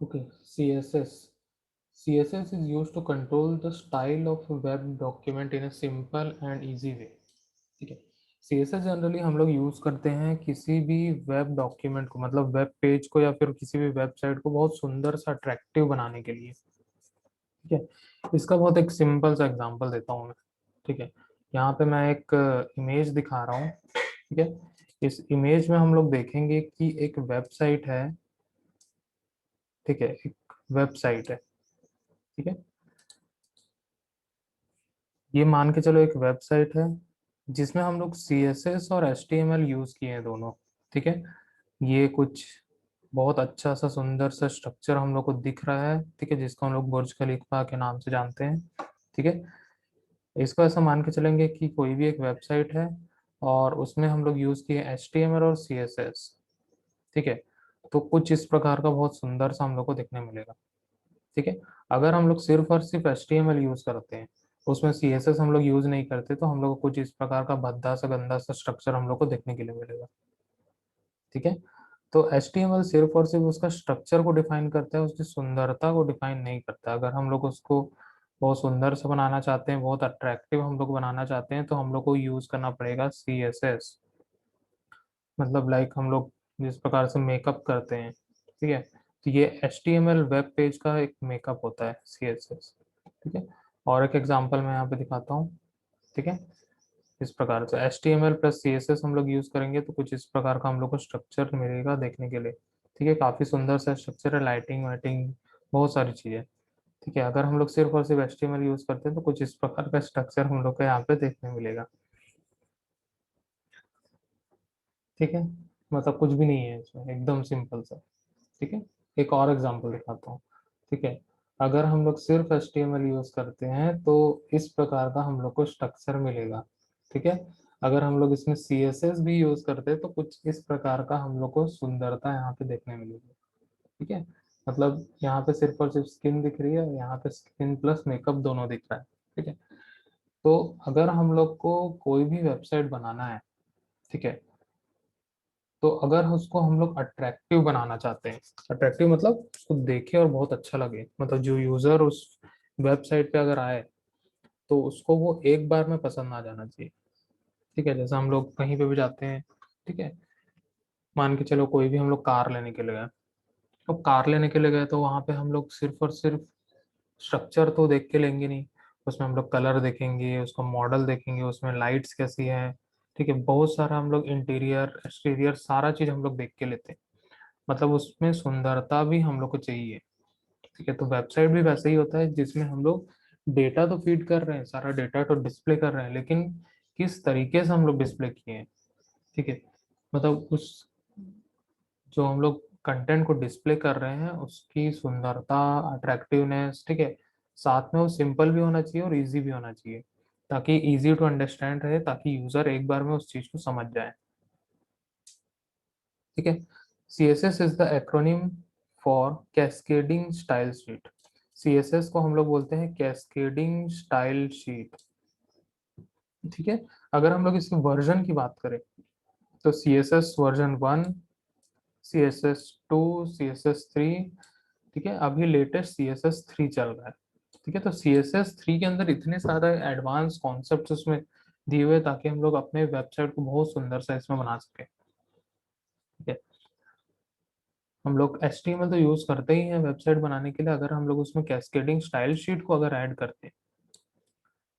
Okay, CSS. CSS is used to control the style of a web document in a simple and easy way. ठीक है। CSS generally हम लोग use करते हैं किसी भी वेब डॉक्यूमेंट को, मतलब वेब पेज को या फिर किसी भी वेबसाइट को बहुत सुंदर सा अट्रैक्टिव बनाने के लिए। ठीक है। इसका बहुत एक सिंपल सा एग्जांपल देता हूँ मैं। ठीक है। यहाँ पे मैं एक इमेज दिखा रहा हूँ। ठीक है। इस इमेज में हम लोग देखेंगे कि एक वेबसाइट है। ठीक है, एक वेबसाइट है। ठीक है। ये मान के चलो एक वेबसाइट है जिसमें हम लोग CSS और HTML यूज किए हैं दोनों। ठीक है। ये कुछ बहुत अच्छा सा सुंदर सा स्ट्रक्चर हम लोग को दिख रहा है। ठीक है, जिसको हम लोग बुर्ज खलीफा के नाम से जानते हैं। ठीक है। इसको ऐसा मान के चलेंगे कि कोई भी एक वेबसाइट है और उसमें हम लोग यूज किए HTML और CSS। ठीक है। तो कुछ इस प्रकार का बहुत सुंदर सा हम लोग को देखने मिलेगा। ठीक है। अगर हम लोग सिर्फ और सिर्फ HTML यूज करते हैं, उसमें CSS हम लोग यूज नहीं करते, तो हम लोग को कुछ इस प्रकार का भद्दा सा गंदा सा स्ट्रक्चर हम लोग को देखने के लिए मिलेगा। ठीक है। तो HTML सिर्फ और सिर्फ उसका स्ट्रक्चर को डिफाइन करता है, उसकी सुंदरता को डिफाइन नहीं करता। अगर हम लोग उसको बहुत सुंदर से बनाना चाहते हैं, बहुत अट्रैक्टिव हम लोग बनाना चाहते हैं, तो हम लोग को यूज करना पड़ेगा CSS। मतलब लाइक हम लोग जिस प्रकार से मेकअप करते हैं। ठीक है। तो ये HTML वेब पेज का एक मेकअप होता है CSS। ठीक है। और एक एग्जांपल मैं यहाँ पे दिखाता हूँ। ठीक है। इस प्रकार से HTML प्लस CSS हम लोग यूज करेंगे तो कुछ इस प्रकार का हम लोग को स्ट्रक्चर मिलेगा देखने के लिए। ठीक है, काफी सुंदर सा स्ट्रक्चर है, लाइटिंग वाइटिंग बहुत सारी चीजें। ठीक है। अगर हम लोग सिर्फ और सिर्फ HTML यूज करते हैं तो कुछ इस प्रकार का स्ट्रक्चर हम लोग को यहाँ पे देखने मिलेगा। ठीक है। मतलब कुछ भी नहीं है इसमें, एकदम सिंपल सा। ठीक है। एक और एग्जांपल दिखाता हूँ। ठीक है। अगर हम लोग सिर्फ HTML यूज करते हैं तो इस प्रकार का हम लोग को स्ट्रक्चर मिलेगा। ठीक है। अगर हम लोग इसमें CSS भी यूज करते हैं तो कुछ इस प्रकार का हम लोग को सुंदरता यहाँ पे देखने मिलेगी। ठीक है। मतलब यहाँ पे सिर्फ और सिर्फ स्किन दिख रही है, यहाँ पे स्किन प्लस मेकअप दोनों दिख रहा है। ठीक है। तो अगर हम लोग को कोई भी वेबसाइट बनाना है, ठीक है, तो अगर उसको हम लोग अट्रैक्टिव बनाना चाहते हैं, अट्रैक्टिव मतलब उसको देखे और बहुत अच्छा लगे, मतलब जो यूजर उस वेबसाइट पे अगर आए तो उसको वो एक बार में पसंद आ जाना चाहिए। ठीक है। जैसे हम लोग कहीं पे भी जाते हैं। ठीक है। मान के चलो कोई भी हम लोग कार लेने के लिए गए। अब कार लेने के लिए गए तो वहां पे हम लोग सिर्फ और सिर्फ स्ट्रक्चर तो देख के लेंगे नहीं। उसमें हम लोग कलर देखेंगे, उसका मॉडल देखेंगे, उसमें लाइट्स कैसी है। ठीक है, बहुत सारा हम लोग इंटीरियर एक्सटीरियर सारा चीज हम लोग देख के लेते हैं। मतलब उसमें सुंदरता भी हम लोग को चाहिए। ठीक है। तो वेबसाइट भी वैसे ही होता है जिसमें हम लोग डेटा तो फीड कर रहे हैं, सारा डेटा तो डिस्प्ले कर रहे हैं, लेकिन किस तरीके से हम लोग डिस्प्ले किए हैं। ठीक है। मतलब उस जो हम लोग कंटेंट को डिस्प्ले कर रहे हैं उसकी सुंदरता, अट्रैक्टिवनेस। ठीक है। साथ में वो सिंपल भी होना चाहिए और इजी भी होना चाहिए, ताकि इजी टू अंडरस्टैंड रहे, ताकि यूजर एक बार में उस चीज को समझ जाए। ठीक है। CSS is the acronym for cascading style sheet. CSS को हम लोग बोलते हैं कैस्केडिंग स्टाइल शीट। ठीक है। अगर हम लोग इसके वर्जन की बात करें तो CSS वर्जन 1, CSS 2, CSS 3। ठीक है, अभी लेटेस्ट CSS 3 चल रहा है। ठीक है। तो CSS 3 के अंदर इतने सारे एडवांस कॉन्सेप्ट उसमें दिए हुए हैं, ताकि हम लोग अपने वेबसाइट को बहुत सुंदर सा इसमें बना सके। ठीक है। हम लोग HTML तो यूज करते ही हैं वेबसाइट बनाने के लिए। अगर हम लोग उसमें कैस्केडिंग स्टाइल शीट को अगर ऐड करते हैं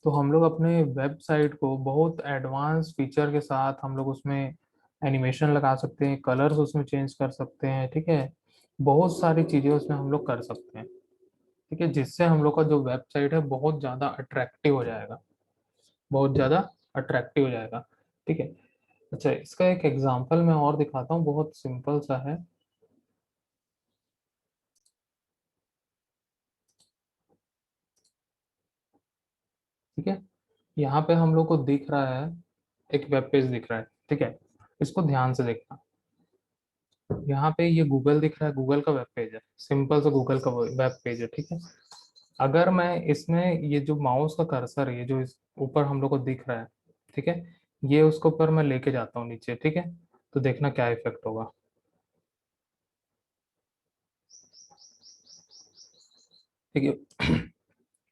तो हम लोग अपने वेबसाइट को बहुत एडवांस फीचर के साथ हम लोग उसमें एनिमेशन लगा सकते हैं, कलर्स उसमें चेंज कर सकते हैं। ठीक है। बहुत सारी चीजें उसमें हम लोग कर सकते हैं। ठीक है, जिससे हम लोग का जो वेबसाइट है बहुत ज्यादा अट्रैक्टिव हो जाएगा, बहुत ज्यादा अट्रैक्टिव हो जाएगा। ठीक है। अच्छा, इसका एक एग्जांपल मैं और दिखाता हूँ, बहुत सिंपल सा है। ठीक है। यहाँ पे हम लोग को दिख रहा है, एक वेब पेज दिख रहा है। ठीक है। इसको ध्यान से देखना। यहाँ पे ये गूगल दिख रहा है, गूगल का वेब पेज है, सिंपल सा गूगल का वेब पेज है। ठीक है। अगर मैं इसमें ये जो माउस का कर्सर है, ये जो इस ऊपर हम लोग को दिख रहा है, ठीक है, ये उसके ऊपर मैं लेके जाता हूँ नीचे। ठीक है। तो देखना क्या इफेक्ट होगा। ठीक है।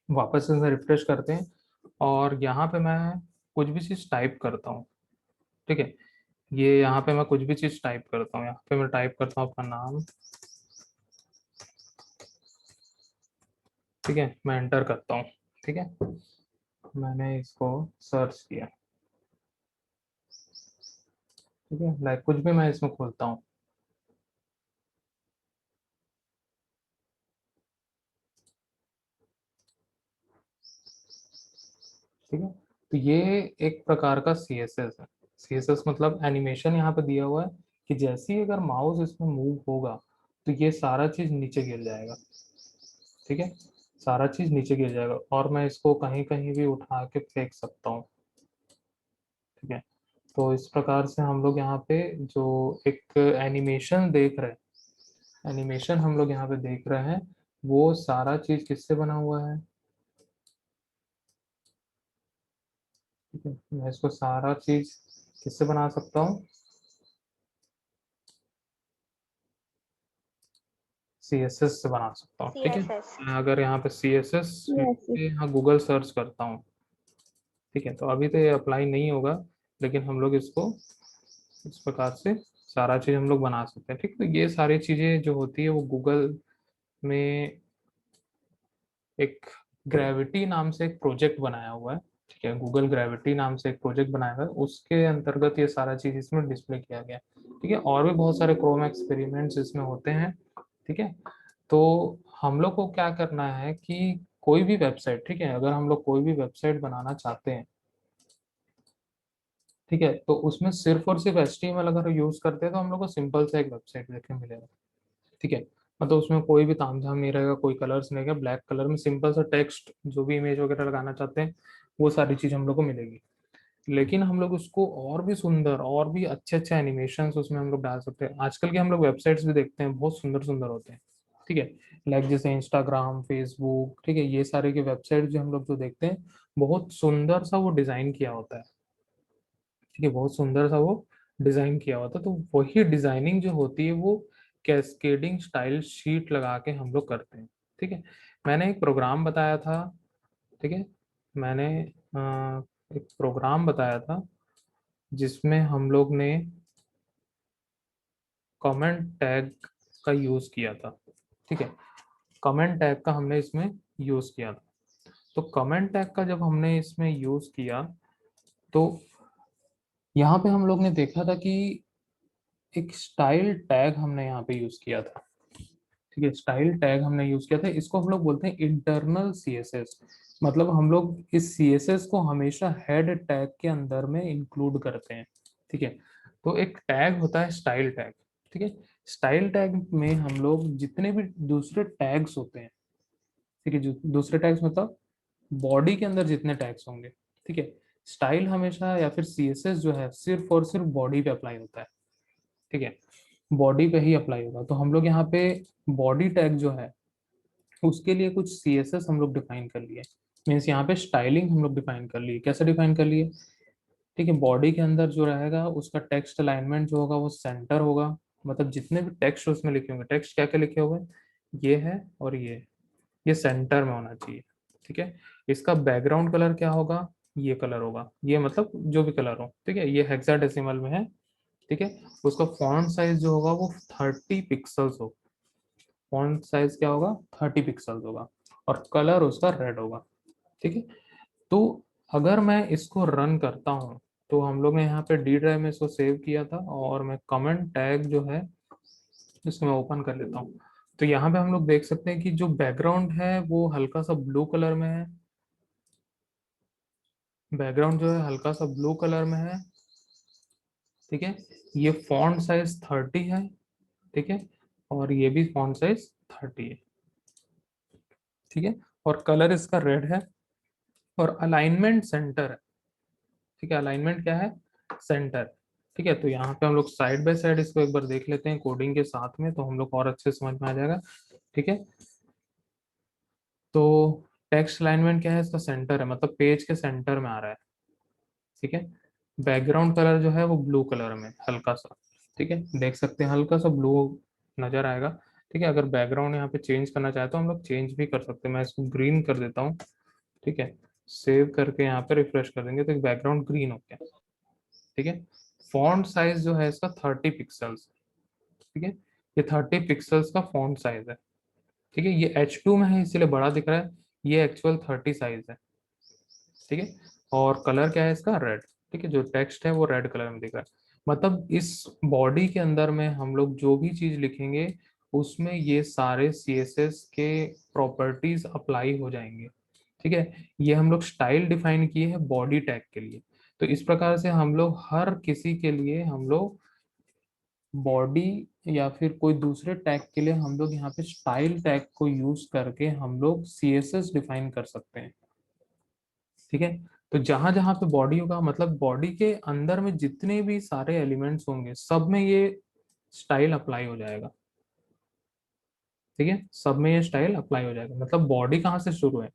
वापस से रिफ्रेश करते हैं और यहाँ पे मैं कुछ भी चीज़ टाइप करता हूँ। ठीक है, ये यहाँ पे मैं कुछ भी चीज़ टाइप करता हूँ, यहाँ पे मैं टाइप करता हूँ अपना नाम। ठीक है, मैं एंटर करता हूँ। ठीक है, मैंने इसको सर्च किया। ठीक है, लाइक कुछ भी मैं इसमें खोलता हूँ। ठीक है, तो ये एक प्रकार का CSS है। CSS मतलब एनिमेशन यहाँ पे दिया हुआ है कि जैसे ही अगर माउस इसमें मूव होगा तो ये सारा चीज नीचे गिर जाएगा। ठीक है, सारा चीज नीचे गिर जाएगा और मैं इसको कहीं कहीं भी उठा के फेंक सकता हूँ। ठीक है, तो इस प्रकार से हम लोग यहाँ पे जो एक एनिमेशन देख रहे हैं, एनिमेशन हम लोग यहाँ पे देख रहे हैं, वो सारा चीज किससे बना हुआ है। ठीक है, मैं इसको सारा चीज किससे बना सकता हूँ, CSS से बना सकता हूँ। ठीक है, CSS। मैं अगर यहाँ पे CSS यस। यहाँ गूगल सर्च करता हूँ। ठीक है, तो अभी तो ये अप्लाई नहीं होगा, लेकिन हम लोग इसको इस प्रकार से सारा चीज हम लोग बना सकते हैं। ठीक, तो ये सारी चीजें जो होती है वो गूगल में एक ग्रेविटी नाम से एक प्रोजेक्ट बनाया हुआ है। ठीक है, गूगल ग्रेविटी नाम से एक प्रोजेक्ट बनाया हुआ है, उसके अंतर्गत ये सारा चीज इसमें डिस्प्ले किया गया है। ठीक है, और भी बहुत सारे क्रोम एक्सपेरिमेंट्स इसमें होते हैं। ठीक है, तो हम लोग को क्या करना है कि कोई भी वेबसाइट, ठीक है, अगर हम लोग कोई भी वेबसाइट बनाना चाहते हैं, ठीक है, तो उसमें सिर्फ और सिर्फ HTML अगर यूज करते हैं तो हम लोग को सिंपल सा एक वेबसाइट देखने मिलेगा। ठीक है, मतलब उसमें कोई भी तामझाम नहीं रहेगा, कोई कलर्स नहीं रहेगा, ब्लैक कलर में सिंपल सा टेक्स्ट, जो भी इमेज वगैरह लगाना चाहते हैं वो सारी चीज हम लोग को मिलेगी। लेकिन हम लोग उसको और भी सुंदर और भी अच्छे अच्छे एनिमेशन उसमें हम लोग डाल सकते हैं। आजकल के हम लोग वेबसाइट्स भी देखते हैं, बहुत सुंदर सुंदर होते हैं। ठीक है, लाइक जैसे इंस्टाग्राम, फेसबुक, ठीक है, ये सारे के वेबसाइट जो हम लोग जो देखते हैं, बहुत सुंदर सा वो डिजाइन किया होता है। ठीक है, बहुत सुंदर सा वो डिजाइन किया होता है। तो वही डिजाइनिंग जो होती है वो कैस्केडिंग स्टाइल शीट लगा के हम लोग करते हैं। ठीक है, मैंने एक प्रोग्राम बताया था। ठीक है, मैंने एक प्रोग्राम बताया था जिसमें हम लोग ने कमेंट टैग का यूज किया था। ठीक है, कमेंट टैग का हमने इसमें यूज किया था। तो कमेंट टैग का जब हमने इसमें यूज किया तो यहाँ पे हम लोग ने देखा था कि एक स्टाइल टैग हमने यहाँ पे यूज किया था। ठीक है, स्टाइल टैग हमने यूज किया था, इसको हम लोग बोलते हैं इंटरनल CSS। मतलब हम लोग इस CSS को हमेशा हेड टैग के अंदर में इंक्लूड करते हैं। ठीक है, तो एक टैग होता है स्टाइल टैग। ठीक है, स्टाइल टैग में हम लोग जितने भी दूसरे टैग्स होते हैं, ठीक है, जो दूसरे टैग्स मतलब बॉडी के अंदर जितने टैग्स होंगे, ठीक है, स्टाइल हमेशा या फिर CSS जो है सिर्फ और सिर्फ बॉडी पे अप्लाई होता है। ठीक है, बॉडी पे ही अप्लाई होगा। तो हम लोग यहाँ पे बॉडी टैग जो है उसके लिए कुछ CSS हम लोग डिफाइन कर लिए। मीन्स यहाँ पे स्टाइलिंग हम लोग डिफाइन कर लिए। कैसे डिफाइन कर लिए? ठीक है, बॉडी के अंदर जो रहेगा उसका टेक्स्ट अलाइनमेंट जो होगा वो सेंटर होगा। मतलब जितने भी टेक्स्ट उसमें लिखे होंगे, टेक्स्ट क्या क्या लिखे हुए हैं, ये है और ये सेंटर में होना चाहिए। ठीक है, इसका बैकग्राउंड कलर क्या होगा, ये कलर होगा, ये मतलब जो भी कलर हो। ठीक है, ये हेक्साडेसिमल में है। ठीक है, उसका फॉन्ट साइज जो होगा वो 30 पिक्सल्स हो। फॉन्ट साइज क्या होगा, 30 पिक्सल्स होगा और कलर उसका रेड होगा। ठीक है, तो अगर मैं इसको रन करता हूँ तो हम लोग ने यहाँ पे D ड्राइव में इसको सेव किया था और मैं कमेंट टैग जो है इसको मैं ओपन कर लेता हूँ। तो यहाँ पे हम लोग देख सकते हैं कि जो बैकग्राउंड है वो हल्का सा ब्लू कलर में है। बैकग्राउंड जो है हल्का सा ब्लू कलर में है। ठीक है, ये फॉन्ट साइज 30 है। ठीक है, और ये भी फॉन्ट साइज 30 है। ठीक है, और कलर इसका रेड है और अलाइनमेंट सेंटर है। ठीक है, अलाइनमेंट क्या है, सेंटर। ठीक है, तो यहाँ पे हम लोग साइड बाय साइड इसको एक बार देख लेते हैं कोडिंग के साथ में, तो हम लोग को और अच्छे से समझ में आ जाएगा। ठीक है, तो टेक्स्ट अलाइनमेंट क्या है, इसका सेंटर है, मतलब पेज के सेंटर में आ रहा है। ठीक है, बैकग्राउंड कलर जो है वो ब्लू कलर में हल्का सा। ठीक है, देख सकते हैं हल्का सा ब्लू नजर आएगा। ठीक है। अगर बैकग्राउंड यहाँ पे चेंज करना चाहे तो हम लोग चेंज भी कर सकते हैं। मैं इसको ग्रीन कर देता हूँ। ठीक है, सेव करके यहाँ पे रिफ्रेश कर देंगे तो बैकग्राउंड ग्रीन हो गया। ठीक है, फॉन्ट साइज जो है इसका 30 पिक्सल्स। ठीक है, ये 30 पिक्सल्स का फॉन्ट साइज है। ठीक है, ये H2 में है इसीलिए बड़ा दिख रहा है, ये एक्चुअल 30 साइज है। ठीक है, और कलर क्या है इसका, रेड। ठीक है, जो टेक्स्ट है वो रेड कलर में दिख रहा है। मतलब इस बॉडी के अंदर में हम लोग जो भी चीज लिखेंगे उसमें ये सारे CSS के प्रॉपर्टीज अप्लाई हो जाएंगे। ठीक है, ये हम लोग स्टाइल डिफाइन किए हैं बॉडी टैग के लिए। तो इस प्रकार से हम लोग हर किसी के लिए हम लोग बॉडी या फिर कोई दूसरे टैग के लिए हम लोग यहाँ पे स्टाइल टैग को यूज करके हम लोग CSS डिफाइन कर सकते हैं। ठीक है, तो जहां जहां पे बॉडी होगा मतलब बॉडी के अंदर में जितने भी सारे एलिमेंट्स होंगे सब में ये स्टाइल अप्लाई हो जाएगा। ठीक है, सब में ये स्टाइल अप्लाई हो जाएगा। मतलब बॉडी कहाँ से शुरू है,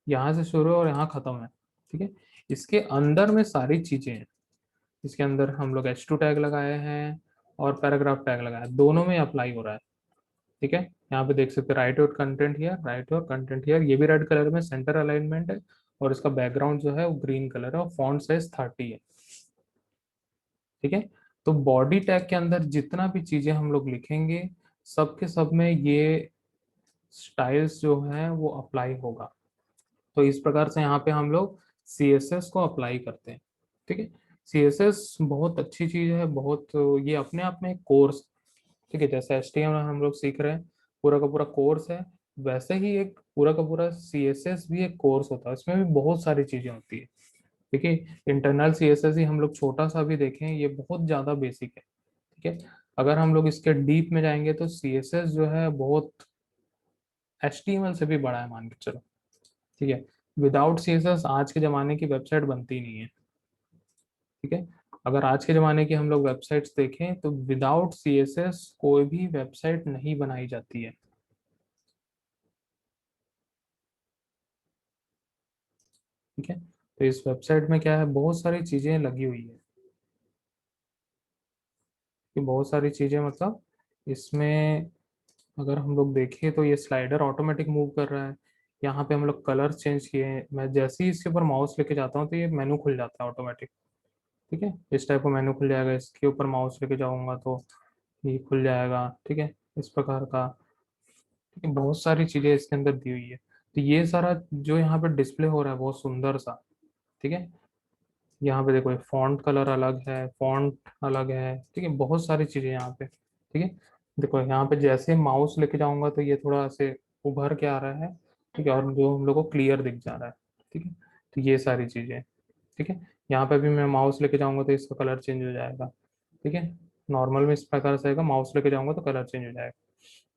यहाँ से शुरू है और यहाँ खत्म है। ठीक है, इसके अंदर में सारी चीजें हैं। इसके अंदर हम लोग H2 टैग लगाए हैं और पैराग्राफ टैग लगाया है, दोनों में अप्लाई हो रहा है। ठीक है, यहाँ पे देख सकते हैं right your content here, right your content here, ये भी रेड कलर में सेंटर अलाइनमेंट है। और इसका बैकग्राउंड जो है वो ग्रीन कलर है और फॉन्ट साइज 30 है। ठीक है, तो बॉडी टैग के अंदर जितना भी चीजें हम लोग लिखेंगे सब के सब में ये स्टाइल्स जो है वो अप्लाई होगा। तो इस प्रकार से यहाँ पे हम लोग CSS को अप्लाई करते हैं। ठीक है, CSS बहुत अच्छी चीज है, बहुत, ये अपने आप में एक कोर्स। ठीक है, जैसे HTML हम लोग सीख रहे हैं, पूरा का पूरा कोर्स है, वैसे ही एक पूरा का पूरा CSS भी एक कोर्स होता है, इसमें भी बहुत सारी चीजें होती है। ठीक है, इंटरनल CSS ही हम लोग छोटा सा भी देखें, ये बहुत ज्यादा बेसिक है। ठीक है, अगर हम लोग इसके डीप में जाएंगे तो CSS जो है बहुत HTML से भी बड़ा है, मान के चलो। ठीक है, विदाउट CSS आज के जमाने की वेबसाइट बनती नहीं है। ठीक है, अगर आज के जमाने की हम लोग वेबसाइट्स देखें तो विदाउट CSS कोई भी वेबसाइट नहीं बनाई जाती है। ठीक है, तो इस वेबसाइट में क्या है, बहुत सारी चीजें लगी हुई है। कि बहुत सारी चीजें मतलब इसमें अगर हम लोग देखें तो ये स्लाइडर ऑटोमेटिक मूव कर रहा है। यहाँ पे हम लोग कलर चेंज किए हैं, मैं जैसे ही इसके ऊपर माउस लेके जाता हूँ तो ये मेनू खुल जाता है ऑटोमेटिक। ठीक है, इस टाइप का मेनू खुल जाएगा, इसके ऊपर माउस लेके जाऊंगा तो ये खुल जाएगा। ठीक है, इस प्रकार का। ठीक है, बहुत सारी चीजें इसके अंदर दी हुई है। तो ये सारा जो यहाँ पे डिस्प्ले हो रहा है बहुत सुंदर सा। ठीक है, यहाँ पे देखो फॉन्ट कलर अलग है, फॉन्ट अलग है। ठीक है, बहुत सारी चीजें यहाँ पे। ठीक है, देखो यहाँ पे जैसे माउस लेके जाऊंगा तो ये थोड़ा से उभर के आ रहा है। ठीक है, और जो हम लोग को क्लियर दिख जा रहा है। ठीक है, तो ये सारी चीजें। ठीक है, यहाँ पे भी मैं माउस लेके जाऊंगा तो इसका कलर चेंज हो जाएगा। ठीक है, नॉर्मल में इस प्रकार से आएगा, माउस लेके जाऊंगा तो कलर चेंज हो जाएगा।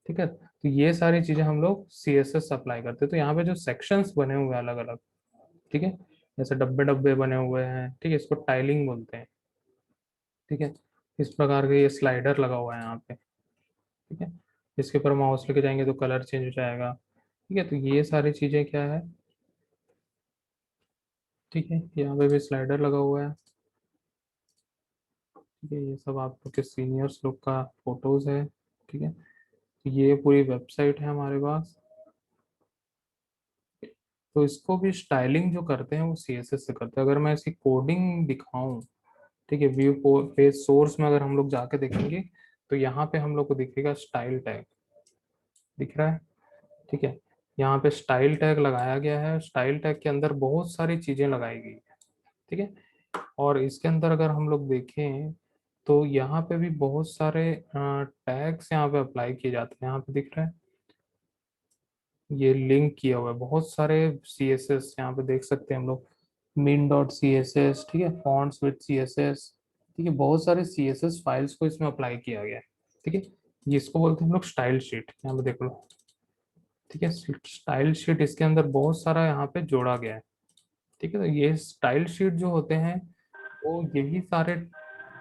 ठीक है, तो ये सारी चीजें हम लोग CSS अप्लाई करते हैं। तो यहाँ पे जो सेक्शंस बने हुए हैं अलग अलग, ठीक है, जैसे डब्बे डब्बे बने हुए हैं, ठीक है, इसको टाइलिंग बोलते हैं। ठीक है, इस प्रकार के ये स्लाइडर लगा हुआ है यहाँ पे। ठीक है, इसके ऊपर माउस लेके जाएंगे तो कलर चेंज हो जाएगा। ठीक है, तो ये सारी चीजें क्या है। ठीक है, यहाँ पे भी स्लाइडर लगा हुआ है। ठीक है, ये सब आप लोग के सीनियर्स लोग का फोटोज है। ठीक है, तो ये पूरी वेबसाइट है हमारे पास। तो इसको भी स्टाइलिंग जो करते हैं वो CSS से करते हैं। अगर मैं इसकी कोडिंग दिखाऊं, ठीक है, व्यू पेज सोर्स में अगर हम लोग जाके देखेंगे तो यहाँ पे हम लोग को दिखेगा स्टाइल टैग, दिख रहा है। ठीक है, यहाँ पे स्टाइल टैग लगाया गया है, स्टाइल टैग के अंदर बहुत सारी चीजें लगाई गई है। ठीक है, और इसके अंदर अगर हम लोग देखें तो यहाँ पे भी बहुत सारे टैग्स यहाँ पे अप्लाई किए जाते हैं। यहाँ पे दिख रहा है ये लिंक किया हुआ है बहुत सारे CSS, यहाँ पे देख सकते हैं हम लोग min.css। ठीक है, fonts with CSS। ठीक है, बहुत सारे CSS फाइल्स को इसमें अप्लाई किया गया है। ठीक है, ये इसको बोलते हैं हम लोग स्टाइल शीट, यहाँ पे देख लो। ठीक है, स्टाइल शीट इसके अंदर बहुत सारा यहाँ पे जोड़ा गया है। ठीक है, तो ये स्टाइल शीट जो होते हैं वो यही सारे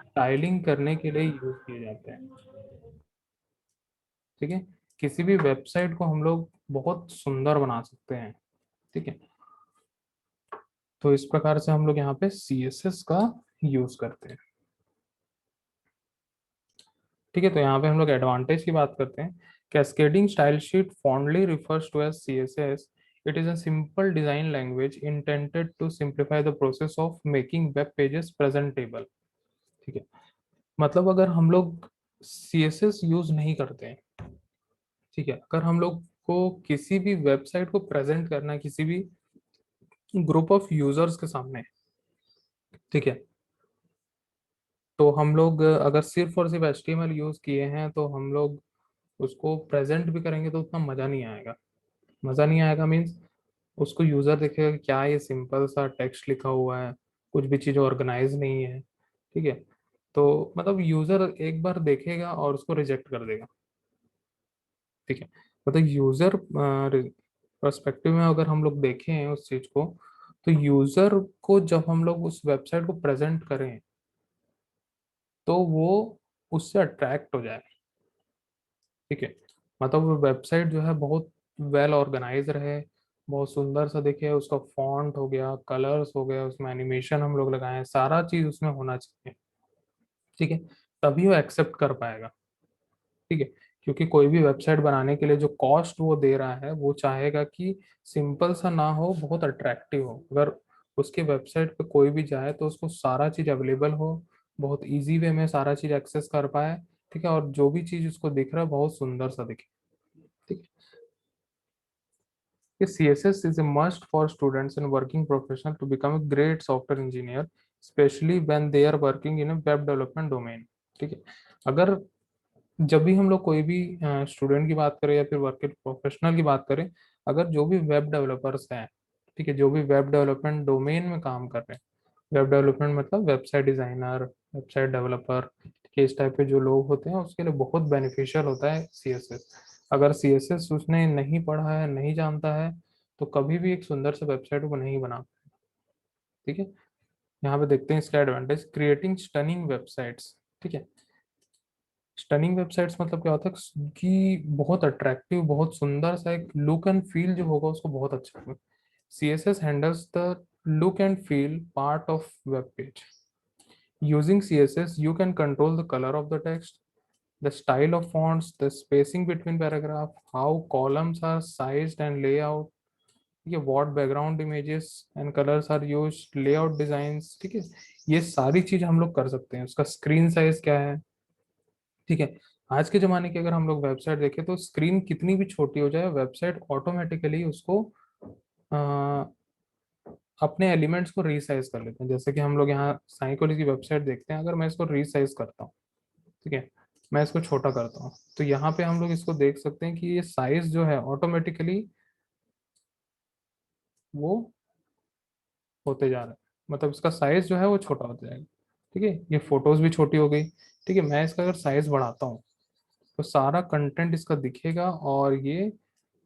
स्टाइलिंग करने के लिए यूज किए जाते हैं। ठीक है, किसी भी वेबसाइट को हम लोग बहुत सुंदर बना सकते हैं। ठीक है, तो इस प्रकार से हम लोग यहाँ पे CSS का यूज करते हैं। ठीक है, तो यहाँ पे हम लोग एडवांटेज की बात करते हैं Cascading style sheet fondly refers to as CSS. It is a simple design language intended to simplify the process of making web pages presentable. ठीक है, मतलब अगर हम लोग CSS यूज नहीं करते हैं, ठीक है, अगर हम लोग को किसी भी वेबसाइट को प्रेजेंट करना है किसी भी ग्रुप ऑफ यूजर्स के सामने, ठीक है, तो हम लोग अगर सिर्फ और सिर्फ HTML यूज किए हैं तो हम लोग उसको प्रेजेंट भी करेंगे तो उतना मजा नहीं आएगा। मजा नहीं आएगा मीन्स उसको यूजर देखेगा कि क्या ये सिंपल सा टेक्स्ट लिखा हुआ है, कुछ भी चीज ऑर्गेनाइज नहीं है, ठीक है, तो मतलब यूजर एक बार देखेगा और उसको रिजेक्ट कर देगा। ठीक है, मतलब यूजर पर्सपेक्टिव में अगर हम लोग देखें उस चीज को, तो यूजर को जब हम लोग उस वेबसाइट को प्रेजेंट करें तो वो उससे अट्रैक्ट हो जाए। ठीक है, मतलब वो वेबसाइट जो है बहुत वेल ऑर्गेनाइज रहे, बहुत सुंदर सा दिखे, उसका फॉन्ट हो गया, कलर्स हो गया, उसमें एनिमेशन हम लोग लगाए, सारा चीज उसमें होना चाहिए। ठीक है, तभी वो एक्सेप्ट कर पाएगा। ठीक है, क्योंकि कोई भी वेबसाइट बनाने के लिए जो कॉस्ट वो दे रहा है वो चाहेगा कि सिंपल सा ना हो, बहुत अट्रैक्टिव हो। अगर उसके वेबसाइट पे कोई भी जाए तो उसको सारा चीज अवेलेबल हो, बहुत इजी वे में सारा चीज एक्सेस कर पाए। ठीक है, और जो भी चीज उसको दिख रहा है बहुत सुंदर सा दिखे। ठीक है, कि CSS is a must for students and working professional to become a great software engineer, especially when they are working in a web development domain। ठीक है, अगर जब भी हम लोग कोई भी स्टूडेंट की बात करें या फिर वर्किंग प्रोफेशनल की बात करें, अगर जो भी वेब डेवलपर्स हैं, ठीक है, जो भी वेब डेवलपमेंट डोमेन में काम कर रहे हैं, वेब डेवलपमेंट मतलब वेबसाइट डिजाइनर, वेबसाइट डेवलपर, ठीक है, इस टाइप के जो लोग होते हैं उसके लिए बहुत बेनिफिशियल होता है CSS। अगर CSS उसने नहीं पढ़ा है, नहीं जानता है, तो कभी भी एक सुंदर से वेबसाइट को नहीं बना। ठीक है, यहाँ पे देखते हैं इसका एडवांटेज, क्रिएटिंग स्टनिंग वेबसाइट्स। ठीक है, स्टनिंग वेबसाइट्स मतलब क्या होता है कि बहुत अट्रैक्टिव, बहुत सुंदर सा एक लुक एंड फील जो होगा उसको बहुत अच्छा होगा। CSS handles the look and feel part of web page. Using CSS, you can control the color of the text, the style of fonts, the spacing between paragraph, how columns are sized and layout, ठीक है, what background images and colors are used, layout designs। ठीक है, ये सारी चीज हम लोग कर सकते हैं। उसका स्क्रीन साइज क्या है, ठीक है, आज के ज़माने की अगर हम लोग वेबसाइट देखें तो स्क्रीन कितनी भी छोटी हो जाए वेबसाइट ऑटोमेटिकली उसको अ, अपने एलिमेंट्स को रीसाइज कर लेते हैं। जैसे कि हम लोग यहाँ साई कॉलेज की वेबसाइट देखते हैं, अगर मैं इसको रीसाइज करता हूँ, ठीक है, मैं इसको छोटा करता हूँ, तो यहाँ पे हम लोग इसको देख सकते हैं कि ये साइज जो है ऑटोमेटिकली वो होते जा रहा है, मतलब इसका साइज जो है वो छोटा होता जाएगा। ठीक है, ये फोटोज भी छोटी हो गई। ठीक है, मैं इसका अगर साइज बढ़ाता हूँ तो सारा कंटेंट इसका दिखेगा और ये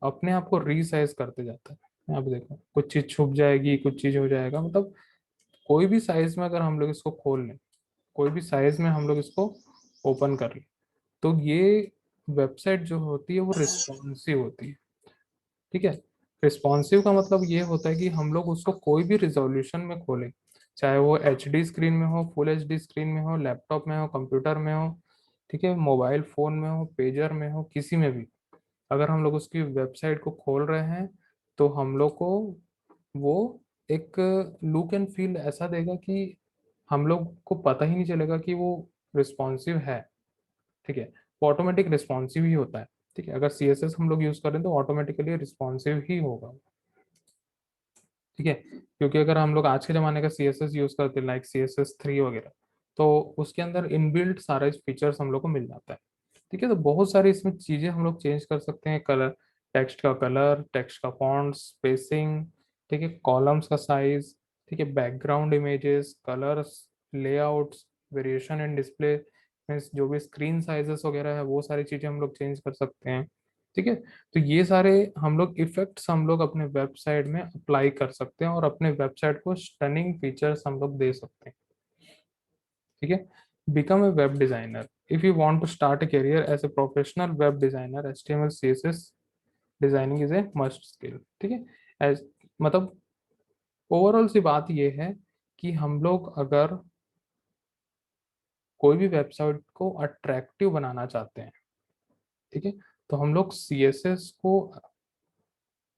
अपने आप को रीसाइज करते जाता है। यहाँ पे देखो कुछ चीज छुप जाएगी, कुछ चीज हो जाएगा, मतलब कोई भी साइज में अगर हम लोग इसको खोल लें, कोई भी साइज में हम लोग इसको ओपन कर लें, तो ये वेबसाइट जो होती है वो रिस्पॉन्सिव होती है। ठीक है, रिस्पॉन्सिव का मतलब ये होता है कि हम लोग उसको कोई भी रिजोल्यूशन में खोलें, चाहे वो HD स्क्रीन में हो, फुल HD स्क्रीन में हो, लैपटॉप में हो, कंप्यूटर में हो, ठीक है, मोबाइल फोन में हो, पेजर में हो, किसी में भी अगर हम लोग उसकी वेबसाइट को खोल रहे हैं तो हम लोग को वो एक लुक एंड फील ऐसा देगा कि हम लोग को पता ही नहीं चलेगा कि वो रिस्पॉन्सिव है। ठीक है, वो ऑटोमेटिक रिस्पॉन्सिव ही होता है। ठीक है, अगर CSS हम लोग यूज करें तो ऑटोमेटिकली रिस्पॉन्सिव ही होगा। ठीक है, क्योंकि अगर हम लोग आज के ज़माने का CSS यूज करते हैं लाइक CSS 3 वगैरह, तो उसके अंदर इनबिल्ट सारे फीचर्स हम लोग को मिल जाता है। ठीक है, तो बहुत सारी इसमें चीज़ें हम लोग चेंज कर सकते हैं, कलर, टेक्स्ट का कलर, टेक्स्ट का फॉन्ट, स्पेसिंग, ठीक है, कॉलम्स का साइज, ठीक है, background images, colours, layouts, variation and display, means जो भी स्क्रीन साइजेस वगैरह है वो सारी चीज़ें हम लोग चेंज कर सकते हैं। ठीक है, तो ये सारे हम लोग इफेक्ट्स हम लोग अपने वेबसाइट में अप्लाई कर सकते हैं और अपने वेबसाइट को स्टनिंग फीचर्स हम लोग दे सकते हैं। ठीक है, become a web designer, if you want to start a career as a professional web designer, HTML CSS designing is a must skill. ठीक है, एज मतलब ओवरऑल सी बात ये है कि हम लोग अगर कोई भी वेबसाइट को अट्रैक्टिव बनाना चाहते हैं, ठीक है, तो हम लोग CSS को,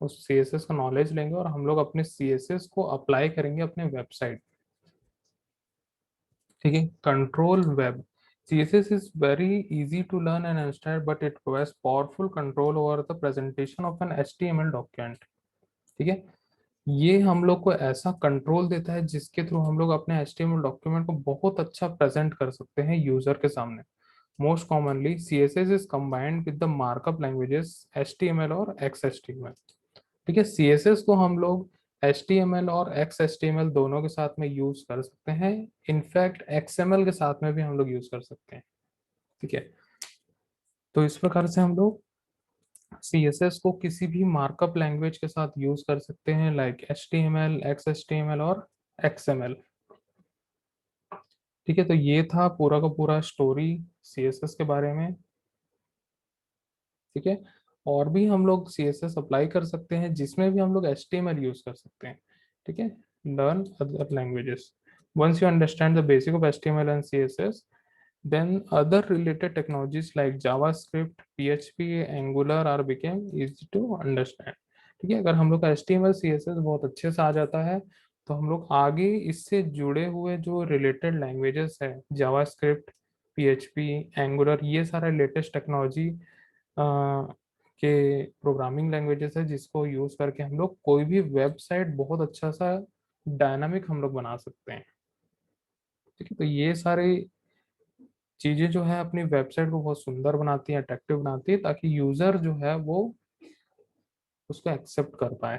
उस CSS का नॉलेज लेंगे और हम लोग अपने CSS को अप्लाई करेंगे अपने वेबसाइट। ठीक है, control web. CSS is very easy to learn and understand, but it provides powerful control over the presentation of an HTML document। ठीक है, ये हम लोग को ऐसा कंट्रोल देता है जिसके थ्रू हम लोग अपने HTML डॉक्यूमेंट को बहुत अच्छा प्रेजेंट कर सकते हैं यूजर के सामने। Most commonly CSS is combined with the markup languages HTML और XHTML। ठीक है, CSS को हम लोग HTML और XHTML दोनों के साथ में यूज कर सकते हैं। इनफैक्ट XML के साथ में भी हम लोग यूज कर सकते हैं। ठीक है, तो इस प्रकार से हम लोग CSS को किसी भी मार्कअप लैंग्वेज के साथ यूज कर सकते हैं, लाइक HTML, XHTML और XML। ठीक है, तो ये था पूरा का पूरा स्टोरी CSS के बारे में। ठीक है, और भी हम लोग CSS अप्लाई कर सकते हैं जिसमें भी हम लोग HTML यूज कर सकते हैं। ठीक है, learn other languages. Once you understand the basic of HTML and CSS, then other related technologies like JavaScript, PHP, Angular are became easy to understand। ठीक है, अगर हम लोग का HTML CSS बहुत अच्छे से आ जाता है तो हम लोग आगे इससे जुड़े हुए जो रिलेटेड लैंग्वेजेस है, जावास्क्रिप्ट, PHP, Angular, ये सारे लेटेस्ट टेक्नोलॉजी के प्रोग्रामिंग लैंग्वेजेस है जिसको यूज करके हम लोग कोई भी वेबसाइट बहुत अच्छा सा डायनामिक हम लोग बना सकते हैं। ठीक है, तो ये सारे चीजें जो है अपनी वेबसाइट को बहुत सुंदर बनाती है, अट्रैक्टिव बनाती है, ताकि यूजर जो है वो उसको एक्सेप्ट कर पाए।